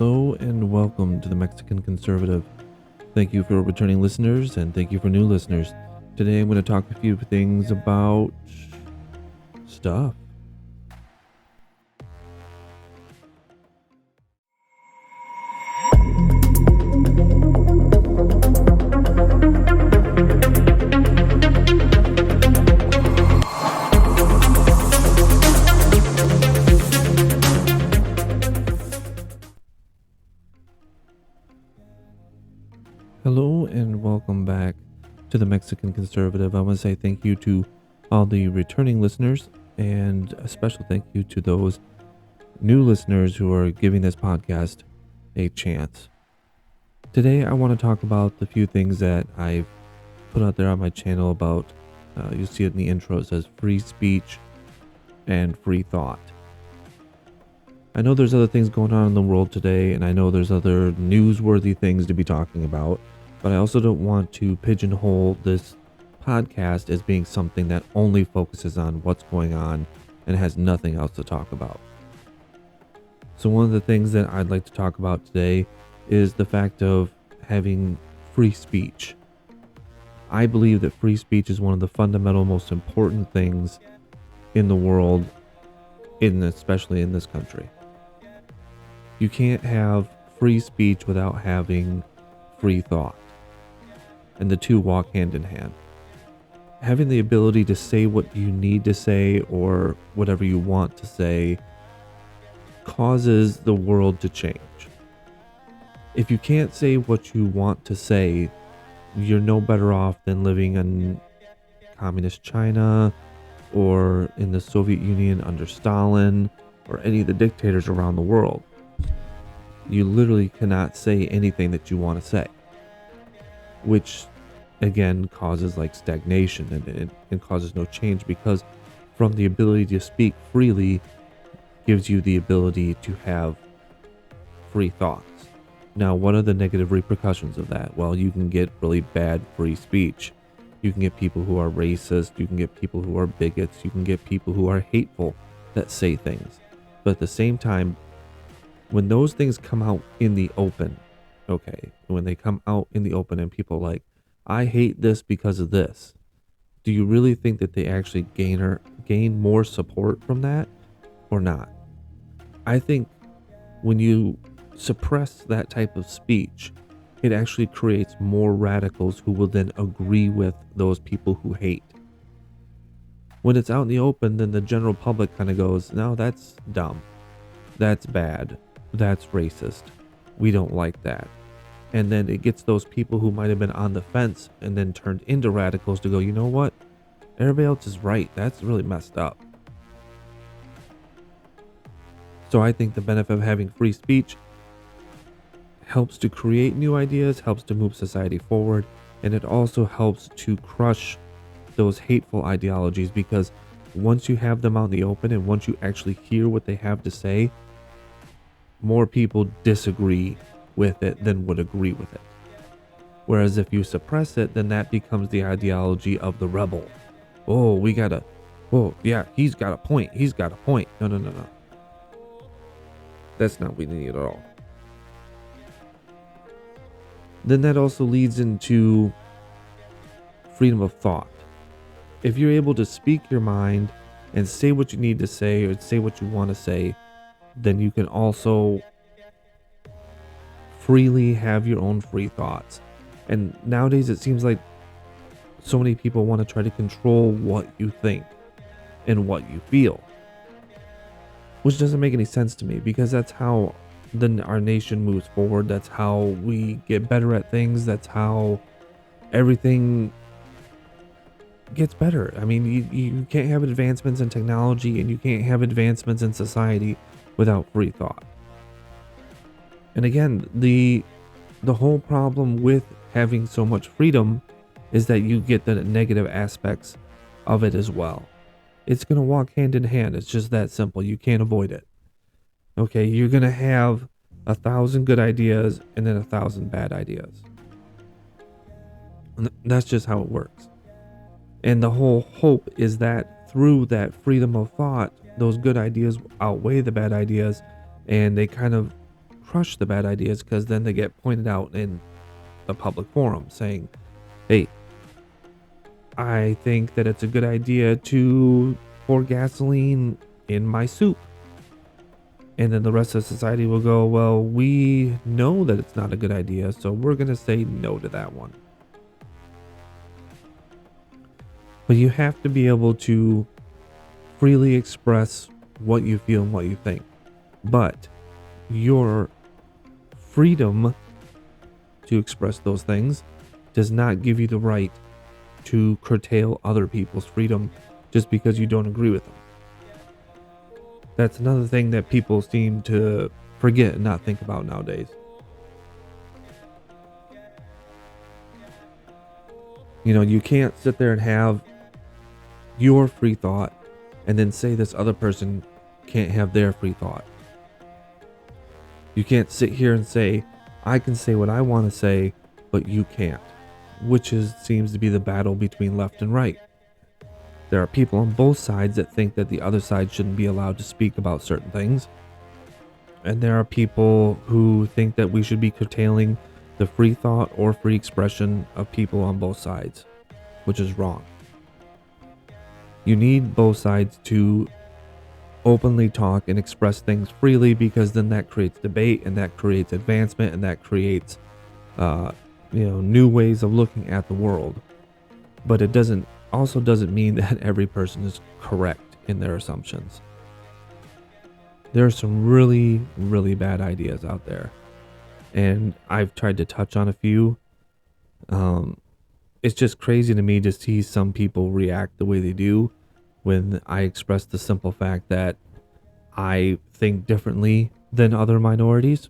Hello and welcome to the Mexican Conservative. Thank you for returning listeners and thank you for new listeners. Today I'm going to talk a few things about stuff. Hello and welcome back to the Mexican Conservative. I want to say thank you to all the returning listeners and a special thank you to those new listeners who are giving this podcast a chance. Today I want to talk about the few things that I've put out there on my channel about, you'll see it in the intro, it says free speech and free thought. I know there's other things going on in the world today, and I know there's other newsworthy things to be talking about, but I also don't want to pigeonhole this podcast as being something that only focuses on what's going on and has nothing else to talk about. So one of the things that I'd like to talk about today is the fact of having free speech. I believe that free speech is one of the fundamental, most important things in the world, especially in this country. You can't have free speech without having free thought, and the two walk hand in hand. Having the ability to say what you need to say or whatever you want to say causes the world to change. If you can't say what you want to say, you're no better off than living in communist China or in the Soviet Union under Stalin or any of the dictators around the world. You literally cannot say anything that you want to say, which again causes like stagnation and causes no change, because from the ability to speak freely gives you the ability to have free thoughts. Now, what are the negative repercussions of that? Well, you can get really bad free speech. You can get people who are racist. You can get people who are bigots. You can get people who are hateful that say things. But at the same time, when those things come out in the open, when they come out in the open and people are like, I hate this because of this, do you really think that they actually gain more support from that or not? I think when you suppress that type of speech, it actually creates more radicals who will then agree with those people who hate. When it's out in the open, then the general public kind of goes, no, that's dumb. That's bad. That's racist. We don't like that. And then it gets those people who might have been on the fence and then turned into radicals to go, you know what? Everybody else is right. That's really messed up. So I think the benefit of having free speech helps to create new ideas, helps to move society forward, and it also helps to crush those hateful ideologies, because once you have them out in the open and once you actually hear what they have to say, more people disagree with it than would agree with it. Whereas if you suppress it, then that becomes the ideology of the rebel. Oh, yeah, he's got a point. No. That's not what we need at all. Then that also leads into freedom of thought. If you're able to speak your mind and say what you need to say or say what you want to say, then you can also freely have your own free thoughts. And nowadays it seems like so many people want to try to control what you think and what you feel, which doesn't make any sense to me, because that's how our nation moves forward. That's how we get better at things. That's how everything gets better. I mean, you can't have advancements in technology and you can't have advancements in society without free thought. And again, the whole problem with having so much freedom is that you get the negative aspects of it as well. It's going to walk hand in hand. It's just that simple. You can't avoid it. Okay, you're going to have 1,000 good ideas and then 1,000 bad ideas. And that's just how it works. And the whole hope is that through that freedom of thought, those good ideas outweigh the bad ideas, and they kind of crush the bad ideas because then they get pointed out in the public forum saying, hey, I think that it's a good idea to pour gasoline in my soup. And then the rest of society will go, well, we know that it's not a good idea, so we're going to say no to that one. But you have to be able to freely express what you feel and what you think. But your freedom to express those things does not give you the right to curtail other people's freedom just because you don't agree with them. That's another thing that people seem to forget and not think about nowadays. You know, you can't sit there and have your free thought and then say this other person can't have their free thought. You can't sit here and say, I can say what I want to say, but you can't, which seems to be the battle between left and right. There are people on both sides that think that the other side shouldn't be allowed to speak about certain things. And there are people who think that we should be curtailing the free thought or free expression of people on both sides, which is wrong. You need both sides to openly talk and express things freely, because then that creates debate and that creates advancement and that creates new ways of looking at the world. But it doesn't mean that every person is correct in their assumptions. There are some really, really bad ideas out there, and I've tried to touch on a few. It's just crazy to me to see some people react the way they do when I express the simple fact that I think differently than other minorities.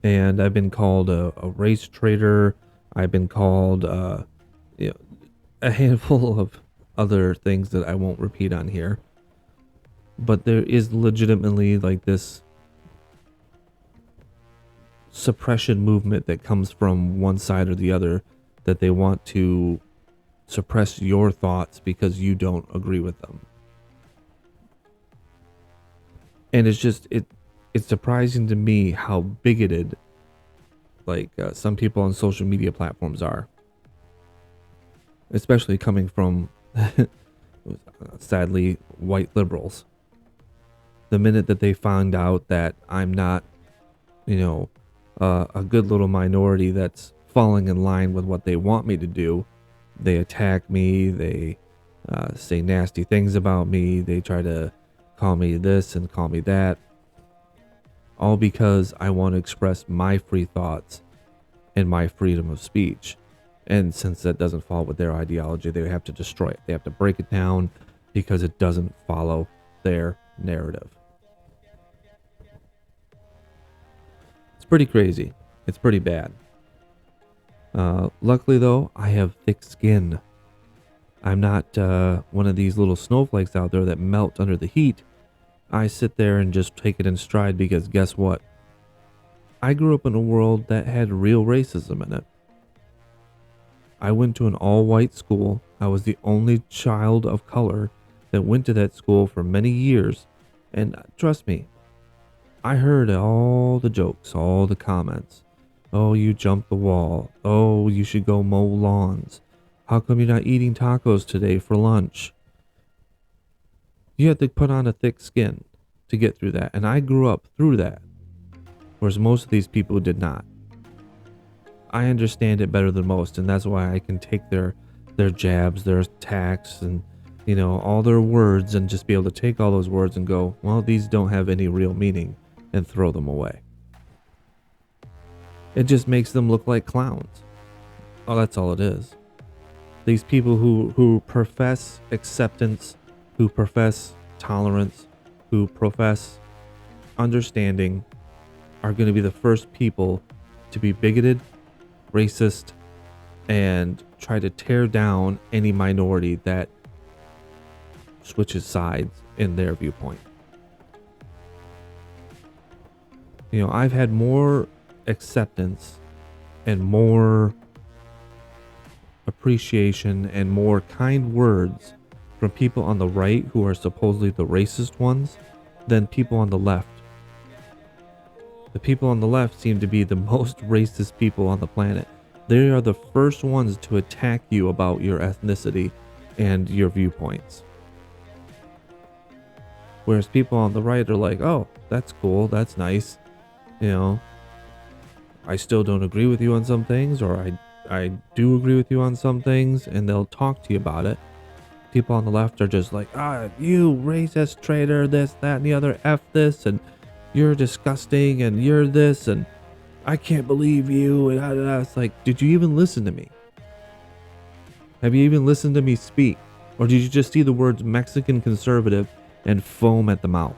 And I've been called a race traitor. I've been called a handful of other things that I won't repeat on here. But there is legitimately like this suppression movement that comes from one side or the other, that they want to suppress your thoughts because you don't agree with them. And it's just it's surprising to me how bigoted some people on social media platforms are, especially coming from sadly white liberals. The minute that they found out that I'm not a good little minority that's falling in line with what they want me to do, they attack me, they say nasty things about me, they try to call me this and call me that, all because I want to express my free thoughts and my freedom of speech. And since that doesn't fall with their ideology, they have to destroy it. They have to break it down because it doesn't follow their narrative. It's pretty crazy. It's pretty bad. Luckily, though, I have thick skin. I'm not one of these little snowflakes out there that melt under the heat. I sit there and just take it in stride because guess what? I grew up in a world that had real racism in it. I went to an all-white school. I was the only child of color that went to that school for many years. And trust me, I heard all the jokes, all the comments. Oh, you jumped the wall. Oh, you should go mow lawns. How come you're not eating tacos today for lunch? You have to put on a thick skin to get through that. And I grew up through that, whereas most of these people did not. I understand it better than most, and that's why I can take their jabs, their attacks, and all their words, and just be able to take all those words and go, well, these don't have any real meaning, and throw them away. It just makes them look like clowns. Oh, that's all it is. These people who profess acceptance, who profess tolerance, who profess understanding, are going to be the first people to be bigoted, racist, and try to tear down any minority that switches sides in their viewpoint. I've had more acceptance and more appreciation and more kind words from people on the right, who are supposedly the racist ones, than people on the left. The people on the left seem to be the most racist people on the planet. They are the first ones to attack you about your ethnicity and your viewpoints. Whereas people on the right are like, oh, that's cool, that's nice. You know, I still don't agree with you on some things, or I do agree with you on some things, and they'll talk to you about it. People on the left are just like, you racist traitor, this, that, and the other, F this, and you're disgusting, and you're this, and I can't believe you, and it's like, did you even listen to me? Have you even listened to me speak? Or did you just see the words Mexican conservative and foam at the mouth?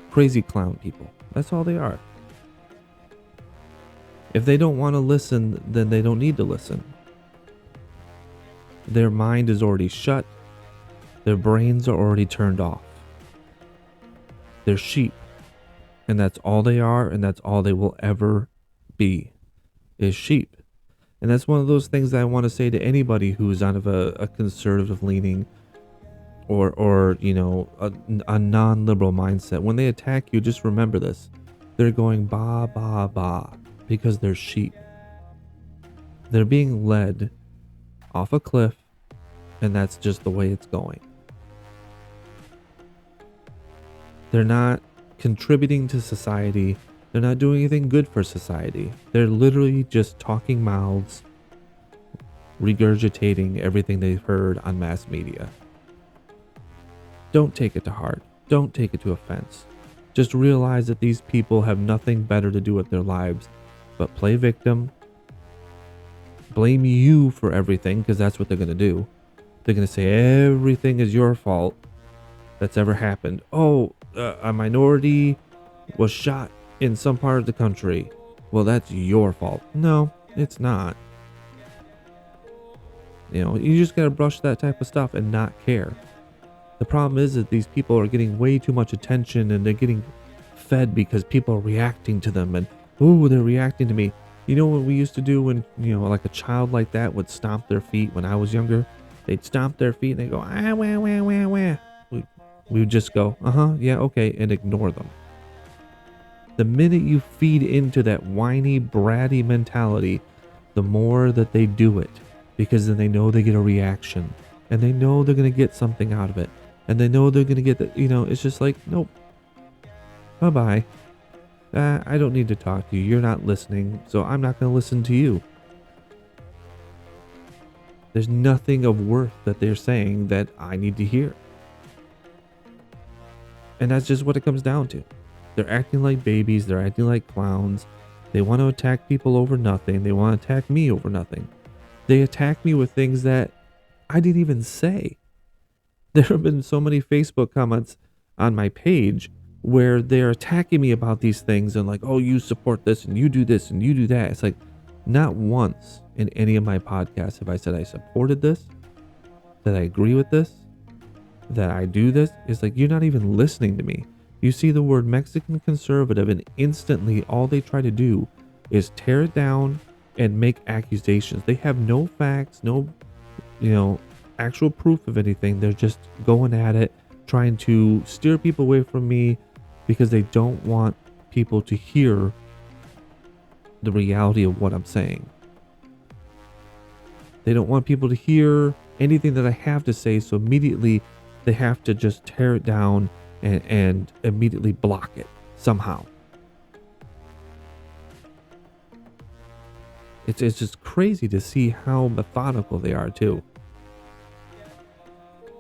Crazy clown people. That's all they are. If they don't want to listen, then they don't need to listen. Their mind is already shut. Their brains are already turned off. They're sheep. And that's all they are, and that's all they will ever be, is sheep. And that's one of those things that I want to say to anybody who's out of a conservative leaning or you know, a non-liberal mindset. When they attack you, just remember this. They're going ba, ba, ba, because they're sheep. They're being led off a cliff, and that's just the way it's going. They're not contributing to society. They're not doing anything good for society. They're literally just talking mouths, regurgitating everything they've heard on mass media. Don't take it to heart. Don't take it to offense. Just realize that these people have nothing better to do with their lives but play victim, blame you for everything, because that's what they're going to do. They're going to say everything is your fault that's ever happened. Oh, a minority was shot in some part of the country. Well, that's your fault. No, it's not. You know, you just got to brush that type of stuff and not care. The problem is that these people are getting way too much attention, and they're getting fed because people are reacting to them, and they're reacting to me. You know what we used to do when, you know, like a child like that would stomp their feet when I was younger? They'd stomp their feet and they go, wah, wah, wah, wah. We would just go, yeah, okay, and ignore them. The minute you feed into that whiny, bratty mentality, the more that they do it, because then they know they get a reaction, and they know they're going to get something out of it, and they know they're going to get that, you know, it's just like, nope, bye-bye. I don't need to talk to you. You're not listening, so I'm not going to listen to you. There's nothing of worth that they're saying that I need to hear. And that's just what it comes down to. They're acting like babies. They're acting like clowns. They want to attack people over nothing. They want to attack me over nothing. They attack me with things that I didn't even say. There have been so many Facebook comments on my page where they're attacking me about these things and like, oh, you support this and you do this and you do that. It's like, not once in any of my podcasts have I said I supported this, that I agree with this, that I do this. It's like, you're not even listening to me. You see the word Mexican conservative, and instantly all they try to do is tear it down and make accusations. They have no facts, no, you know, actual proof of anything. They're just going at it, trying to steer people away from me because they don't want people to hear the reality of what I'm saying. They don't want people to hear anything that I have to say, so immediately they have to just tear it down and immediately block it somehow. It's just crazy to see how methodical they are too.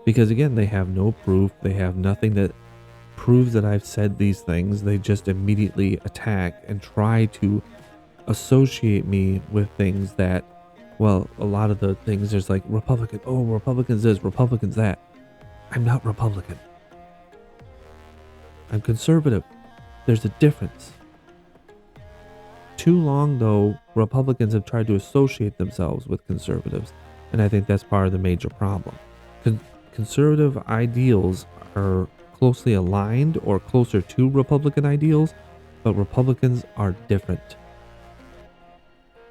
Because again, they have no proof. They have nothing that proves that I've said these things. They just immediately attack and try to associate me with things that, well, a lot of the things, there's like Republican, oh, Republicans this, Republicans that. I'm not Republican. I'm conservative. There's a difference. Too long, though, Republicans have tried to associate themselves with conservatives, and I think that's part of the major problem. Conservative ideals are closely aligned or closer to Republican ideals, but Republicans are different.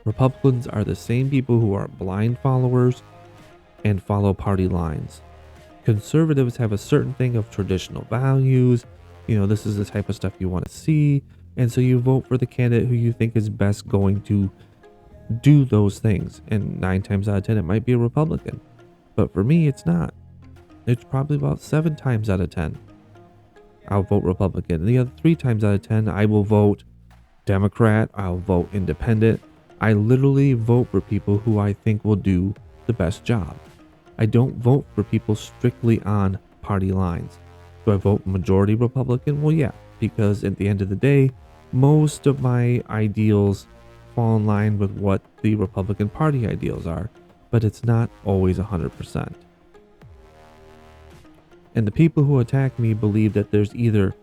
Republicans are the same people who are blind followers and follow party lines. Conservatives have a certain thing of traditional values. this is the type of stuff you want to see. And so you vote for the candidate who you think is best going to do those things. And 9 times out of 10, it might be a Republican. But for me, it's not. It's probably about 7 times out of 10. I'll vote Republican. The other 3 times out of 10, I will vote Democrat. I'll vote Independent. I literally vote for people who I think will do the best job. I don't vote for people strictly on party lines. Do I vote majority Republican? Well, yeah, because at the end of the day, most of my ideals fall in line with what the Republican Party ideals are, but it's not always 100%. And the people who attack me believe that there's either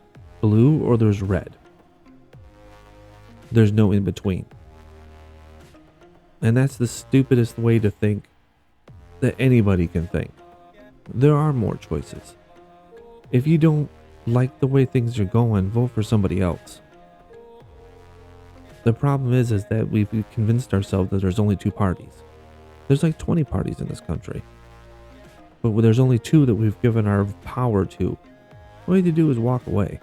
blue or there's red. There's no in between. And that's the stupidest way to think that anybody can think. There are more choices. If you don't like the way things are going, vote for somebody else. The problem is that we've convinced ourselves that there's only 2 parties. There's like 20 parties in this country. But there's only 2 that we've given our power to. All you need to do is walk away.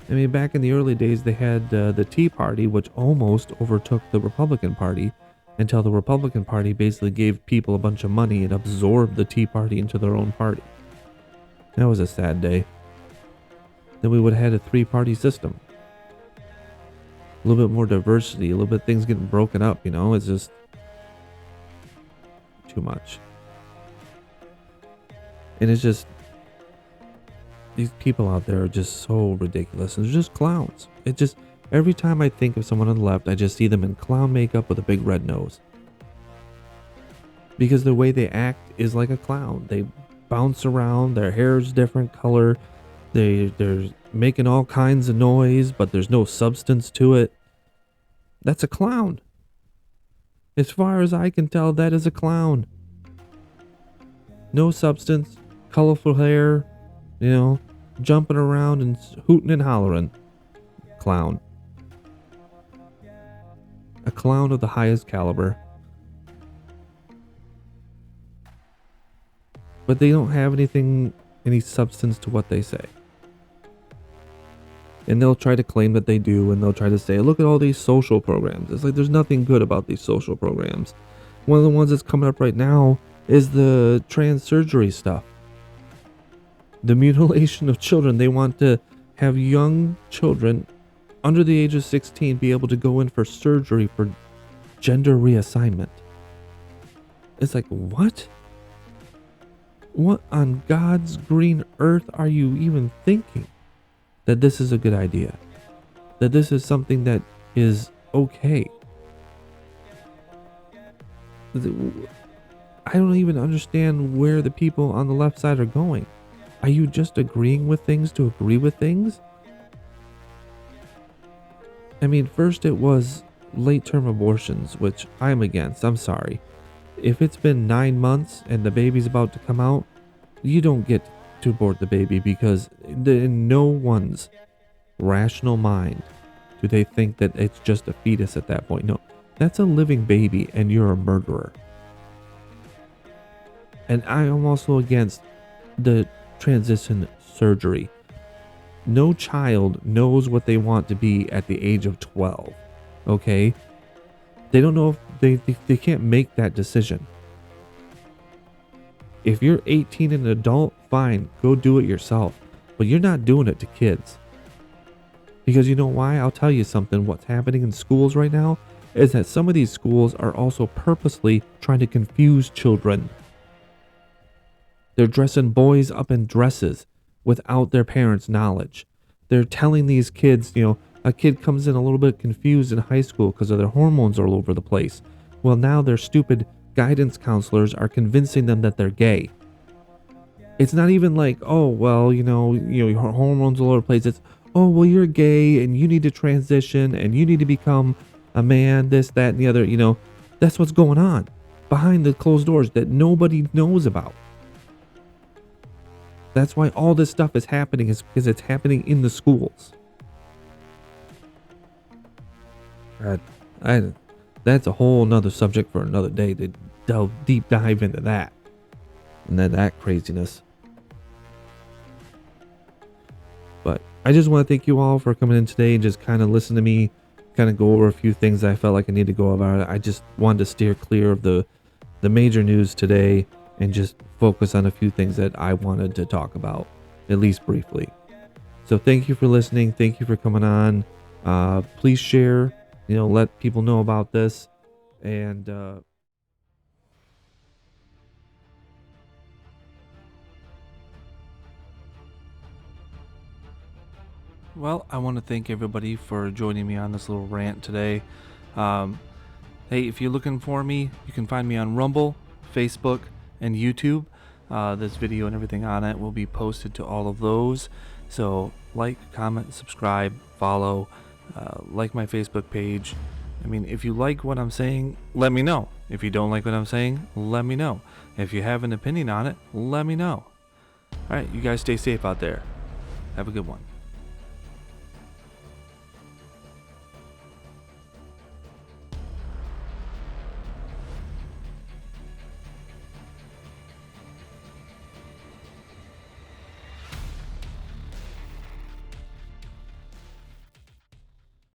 I mean, back in the early days, they had the Tea Party, which almost overtook the Republican Party, until the Republican Party basically gave people a bunch of money and absorbed the Tea Party into their own party. That was a sad day. Then we would have had a 3-party system. A little bit more diversity, a little bit of things getting broken up, it's just too much. And it's just, these people out there are just so ridiculous, and they're just clowns. It just, every time I think of someone on the left, I just see them in clown makeup with a big red nose. Because the way they act is like a clown. They bounce around, their hair's different color, they're making all kinds of noise, but there's no substance to it. That's a clown. As far as I can tell, that is a clown. No substance, colorful hair, jumping around and hooting and hollering. Clown. A clown of the highest caliber. But they don't have any substance to what they say. And they'll try to claim that they do, and they'll try to say, look at all these social programs. It's like there's nothing good about these social programs. One of the ones that's coming up right now is the trans surgery stuff. The mutilation of children. They want to have young children under the age of 16 be able to go in for surgery for gender reassignment. It's like, what? What on God's green earth are you even thinking? That this is a good idea. That this is something that is okay. I don't even understand where the people on the left side are going. Are you just agreeing with things to agree with things? I mean, first it was late-term abortions, which I'm against. I'm sorry. If it's been 9 months and the baby's about to come out, you don't get to abort the baby, because in no one's rational mind do they think that it's just a fetus at that point. No, that's a living baby, and you're a murderer. And I am also against the transition surgery. No child knows what they want to be at the age of 12. Okay? They don't know if they can't make that decision. If you're 18 and an adult, fine, go do it yourself. But you're not doing it to kids. Because you know why? I'll tell you something. What's happening in schools right now is that some of these schools are also purposely trying to confuse children. They're dressing boys up in dresses without their parents' knowledge. They're telling these kids, a kid comes in a little bit confused in high school because of their hormones are all over the place. Well, now their stupid guidance counselors are convincing them that they're gay. It's not even like, oh, well, your hormones all over the place. It's, oh, well, you're gay and you need to transition and you need to become a man, this, that, and the other. That's what's going on behind the closed doors that nobody knows about. That's why all this stuff is happening, is because it's happening in the schools. That's a whole nother subject for another day to delve deep dive into that. And that craziness. I just want to thank you all for coming in today and just kind of listen to me, kind of go over a few things that I felt like I need to go about. I just wanted to steer clear of the major news today and just focus on a few things that I wanted to talk about, at least briefly. So thank you for listening. Thank you for coming on. Please share, let people know about this. And well, I want to thank everybody for joining me on this little rant today. Um, hey, if you're looking for me, you can find me on Rumble, Facebook, and YouTube. This video and everything on it will be posted to all of those. So like, comment, subscribe, follow, like my Facebook page. I mean, if you like what I'm saying, let me know. If you don't like what I'm saying, let me know. If you have an opinion on it, let me know. All right, you guys stay safe out there. Have a good one.